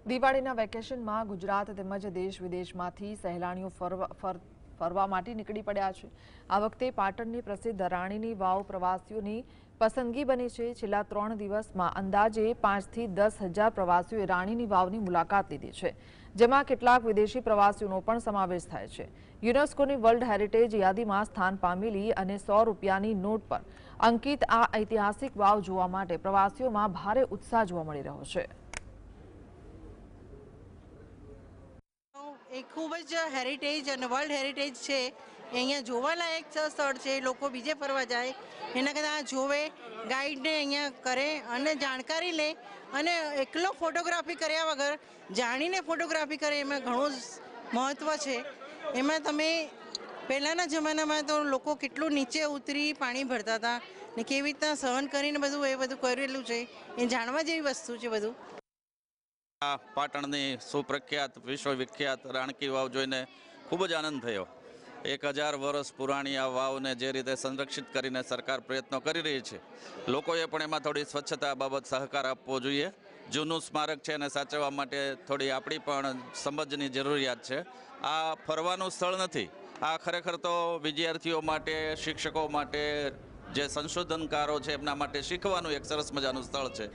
દિવાળીના વેકેશનમાં ગુજરાત તેમજ દેશ વિદેશમાંથી સહેલાણીઓ ફરવા માટે નીકળી પડ્યા છે। આ વખતે પાટણની પ્રસિદ્ધ રાણીની વાવ પ્રવાસીઓની પસંદગી બની છે। છેલ્લા 3 દિવસમાં અંદાજે 5 થી 10,000 પ્રવાસીઓએ રાણીની વાવની મુલાકાત લીધી છે, જેમાં કેટલાક વિદેશી પ્રવાસીઓનો પણ સમાવેશ થાય છે। યુનેસ્કોની વર્લ્ડ હેરિટેજ યાદીમાં સ્થાન પામેલી અને 100 રૂપિયાની નોટ પર અંકિત આ ઐતિહાસિક વાવ જોવા માટે પ્રવાસીઓમાં ભારે ઉત્સાહ જોવા મળી રહ્યો છે। એ ખૂબ જ હેરિટેજ અને વર્લ્ડ હેરિટેજ છે। અહીંયા જોવાલાયક સ્થળ છે। લોકો બીજે ફરવા જાય એના કરતાં જોવે, ગાઈડને અહીંયા કરે અને જાણકારી લે અને એકલો ફોટોગ્રાફી કર્યા વગર જાણીને ફોટોગ્રાફી કરે એમાં ઘણું મહત્ત્વ છે। એમાં તમે પહેલાંના જમાનામાં તો લોકો કેટલું નીચે ઉતરી પાણી ભરતા હતા ને કેવી રીતના સહન કરીને બધું કરેલું છે એ જાણવા જેવી વસ્તુ છે બધું। પાટણની સુપ્રખ્યાત વિશ્વવિખ્યાત રાણકી વાવ જોઈને ખૂબ જ આનંદ થયો। 1000 વર્ષ પુરાણી આ વાવને જે રીતે સંરક્ષિત કરીને સરકાર પ્રયત્નો કરી રહી છે, લોકોએ પણ એમાં થોડી સ્વચ્છતા બાબત સહકાર આપવો જોઈએ। જૂનું સ્મારક છે એને સાચવવા માટે થોડી આપણી પણ સમજની જરૂરિયાત છે। આ ફરવાનું સ્થળ નથી, આ ખરેખર તો વિદ્યાર્થીઓ માટે, શિક્ષકો માટે, જે સંશોધનકારો છે એમના માટે શીખવાનું એક સરસ મજાનું સ્થળ છે।